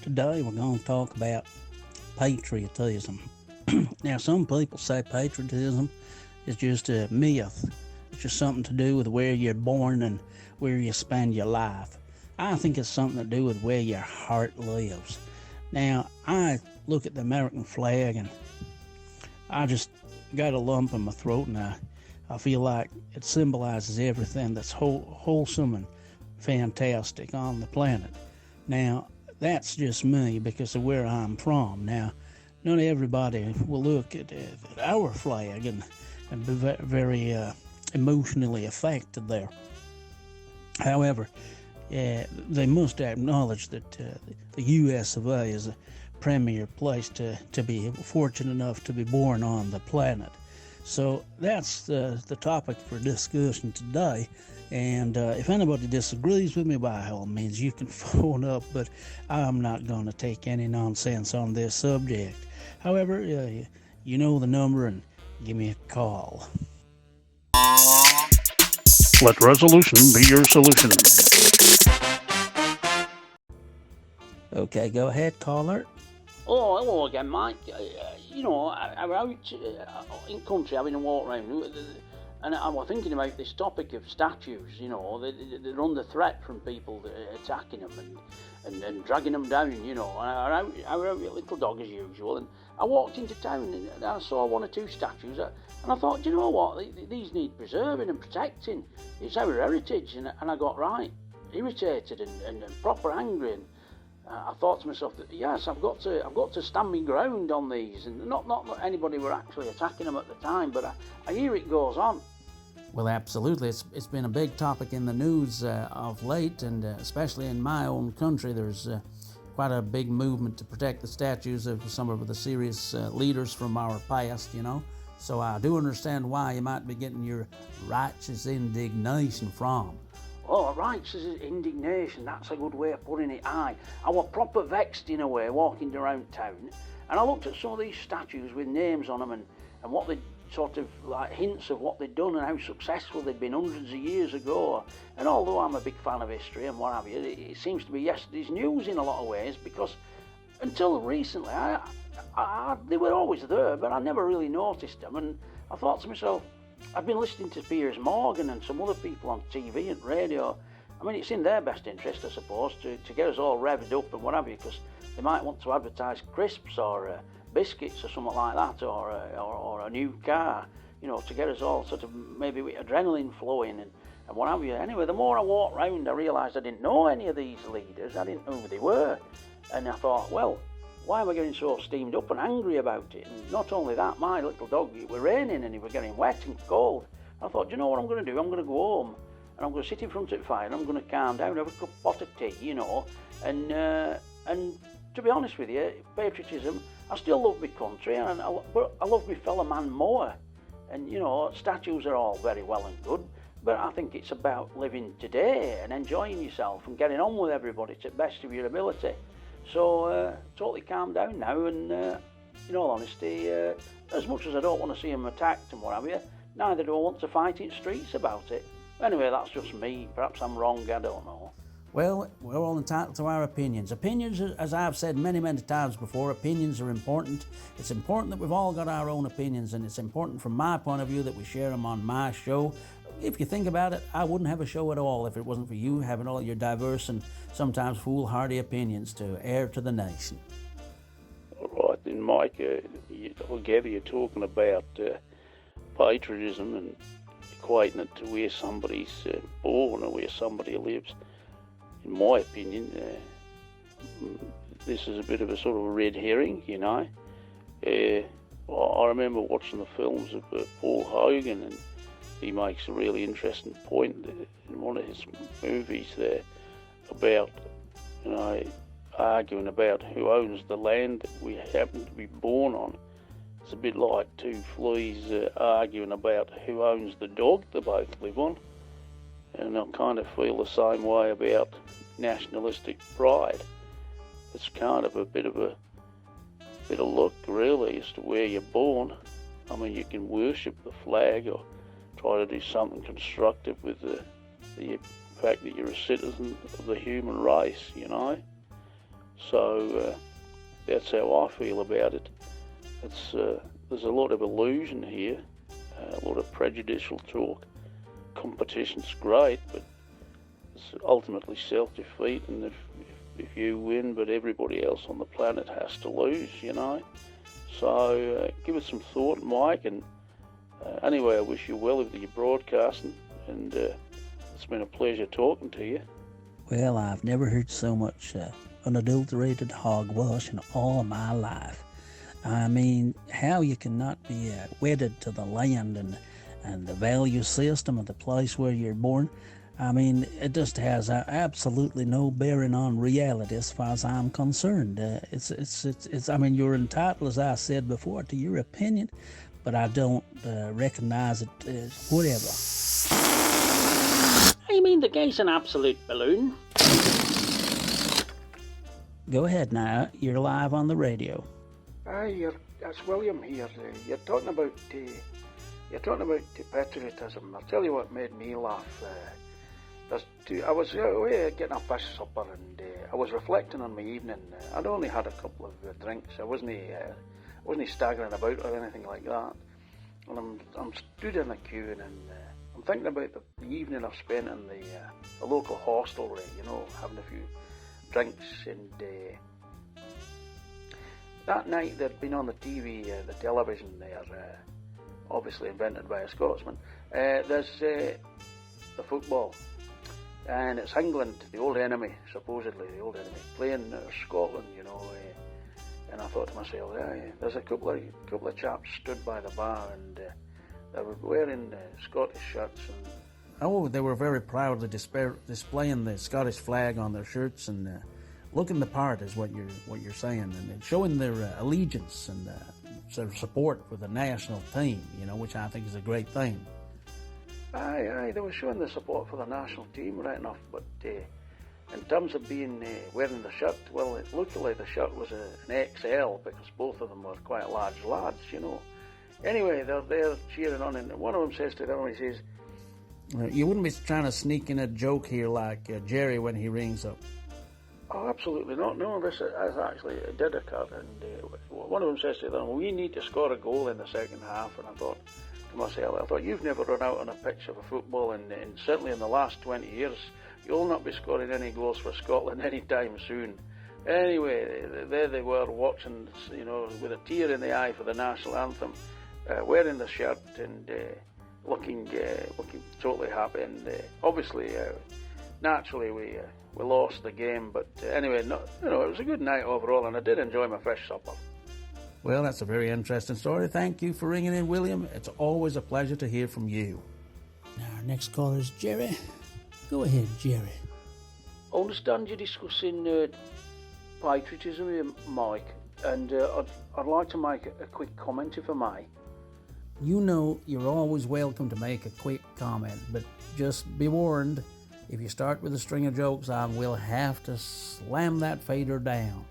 Today we're going to talk about patriotism. Now, some people say patriotism is just a myth. It's just something to do with where you're born and where you spend your life. I think it's something to do with where your heart lives. Now, I look at the American flag and I just got a lump in my throat, and I feel like it symbolizes everything that's wholesome and fantastic on the planet. Now, that's just me because of where I'm from. Now, not everybody will look at our flag and be very emotionally affected there. However, they must acknowledge that the U.S. of A. is a premier place to be fortunate enough to be born on the planet. So that's the topic for discussion today. And if anybody disagrees with me, by all means, you can phone up, but I'm not going to take any nonsense on this subject. However, you know the number, and give me a call. Let resolution be your solution. Okay, go ahead, caller. Oh, hello again, Mike. I was out in country having a walk around, and I was thinking about this topic of statues. They're under threat from people attacking them and dragging them down. And I was out with a little dog as usual, and I walked into town and I saw one or two statues, and I thought, do you know what? These need preserving and protecting. It's our heritage, and I got right irritated and proper angry. And I thought to myself that yes, I've got to stand my ground on these, and not that anybody were actually attacking them at the time, but I hear it goes on. Well, absolutely. It's been a big topic in the news of late, and especially in my own country, there's quite a big movement to protect the statues of some of the serious leaders from our past. So I do understand why you might be getting your righteous indignation from. Oh, righteous indignation, that's a good way of putting it. I was proper vexed in a way, walking around town, and I looked at some of these statues with names on them and what they sort of like hints of what they'd done and how successful they'd been hundreds of years ago. And although I'm a big fan of history and what have you, it seems to be yesterday's news in a lot of ways, because until recently, they were always there, but I never really noticed them. And I thought to myself, I've been listening to Piers Morgan and some other people on TV and radio. I mean, it's in their best interest, I suppose, to get us all revved up and what have you, because they might want to advertise crisps or biscuits or something like that, or a new car, to get us all sort of maybe with adrenaline flowing and what have you. Anyway, the more I walked round, I realised I didn't know any of these leaders. I didn't know who they were. And I thought, well, why am I getting so steamed up and angry about it? And not only that, my little dog, it was raining and he was getting wet and cold. I thought, do you know what I'm going to do? I'm going to go home and I'm going to sit in front of the fire and I'm going to calm down, have a pot of tea, and to be honest with you, patriotism, I still love my country, but I love my fellow man more. And, statues are all very well and good, but I think it's about living today and enjoying yourself and getting on with everybody to the best of your ability. So, totally calm down now, and in all honesty, as much as I don't want to see them attacked and what have you, neither do I want to fight in streets about it. Anyway, that's just me. Perhaps I'm wrong, I don't know. Well, we're all entitled to our opinions. Opinions, as I've said many, many times before, opinions are important. It's important that we've all got our own opinions, and it's important from my point of view that we share them on my show. If you think about it, I wouldn't have a show at all if it wasn't for you having all your diverse and sometimes foolhardy opinions to air to the nation. All right then, Mike, I gather you're talking about patriotism and equating it to where somebody's born or where somebody lives. In my opinion, this is a bit of a sort of a red herring, I remember watching the films of Paul Hogan, and he makes a really interesting point in one of his movies there about, arguing about who owns the land that we happen to be born on. It's a bit like two fleas arguing about who owns the dog they both live on. And I kind of feel the same way about nationalistic pride. It's kind of a bit of luck, really, as to where you're born. I mean, you can worship the flag or try to do something constructive with the fact that you're a citizen of the human race, So that's how I feel about it. There's a lot of illusion here, a lot of prejudicial talk. Competition's great, but it's ultimately self-defeat, and if you win, but everybody else on the planet has to lose, So give it some thought, Mike, and anyway, I wish you well with your broadcasting, and it's been a pleasure talking to you. Well, I've never heard so much unadulterated hogwash in all of my life. I mean, how you cannot be wedded to the land and the value system of the place where you're born. I mean, it just has absolutely no bearing on reality as far as I'm concerned. It's. I mean, you're entitled, as I said before, to your opinion, but I don't recognize it as whatever. You mean the guy's an absolute balloon? Go ahead now. You're live on the radio. That's William here. You're talking about patriotism. I'll tell you what made me laugh. I was away getting a fish supper, and I was reflecting on my evening. I'd only had a couple of drinks. I wasn't staggering about or anything like that. And I'm stood in the queue, and I'm thinking about the evening I've spent in the local hostelry. Having a few drinks, and that night there'd been on the TV, the television there, obviously invented by a Scotsman. There's the football. And it's England, the old enemy, supposedly the old enemy, playing Scotland, and I thought to myself, there's a couple of chaps stood by the bar, and they were wearing Scottish shirts. Oh, they were very proudly displaying the Scottish flag on their shirts and looking the part, is what you're saying, and showing their allegiance and their support for the national team, which I think is a great thing. Aye, they were showing the support for the national team, right enough, but in terms of wearing the shirt, well, it looked like the shirt was an XL, because both of them were quite large lads, Anyway, they're there cheering on, and one of them says to the other one, he says, you wouldn't be trying to sneak in a joke here like Jerry when he rings up. Oh, absolutely not. No, this actually did occur, and one of them says to the other one, we need to score a goal in the second half, and I thought, you've never run out on a pitch of a football, and certainly in the last 20 years, you'll not be scoring any goals for Scotland anytime soon. Anyway, there they were watching, with a tear in the eye for the national anthem, wearing the shirt and looking totally happy. And obviously, naturally, we lost the game. But anyway, it was a good night overall, and I did enjoy my fish supper. Well, that's a very interesting story. Thank you for ringing in, William. It's always a pleasure to hear from you. Now, our next caller is Jerry. Go ahead, Jerry. I understand you're discussing patriotism here, Mike, and I'd like to make a quick comment, if I may. You're always welcome to make a quick comment, but just be warned, if you start with a string of jokes, I will have to slam that fader down.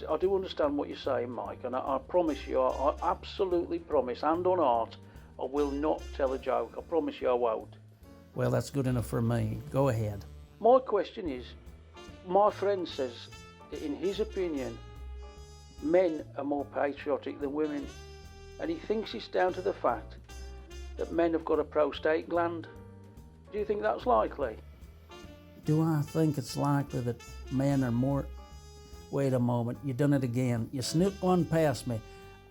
I do understand what you're saying, Mike, and I promise you, I absolutely promise, hand on heart, I will not tell a joke. I promise you I won't. Well, that's good enough for me. Go ahead. My question is, my friend says that in his opinion, men are more patriotic than women, and he thinks it's down to the fact that men have got a prostate gland. Do you think that's likely? Do I think it's likely that men are more... Wait a moment, you done it again. You snook one past me.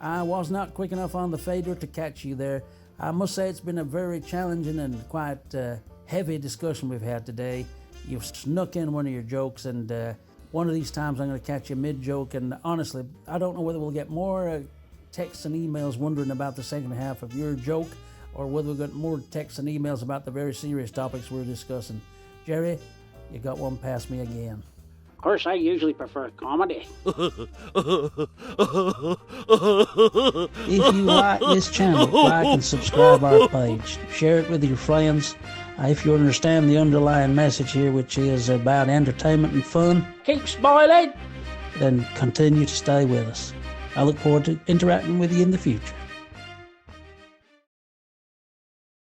I was not quick enough on the fader to catch you there. I must say it's been a very challenging and quite heavy discussion we've had today. You've snuck in one of your jokes, and one of these times I'm going to catch you mid-joke, and honestly, I don't know whether we'll get more texts and emails wondering about the second half of your joke, or whether we'll get more texts and emails about the very serious topics we're discussing. Jerry, you got one past me again. Of course, I usually prefer comedy. If you like this channel, like and subscribe our page. Share it with your friends. If you understand the underlying message here, which is about entertainment and fun, keep smiling, then continue to stay with us. I look forward to interacting with you in the future.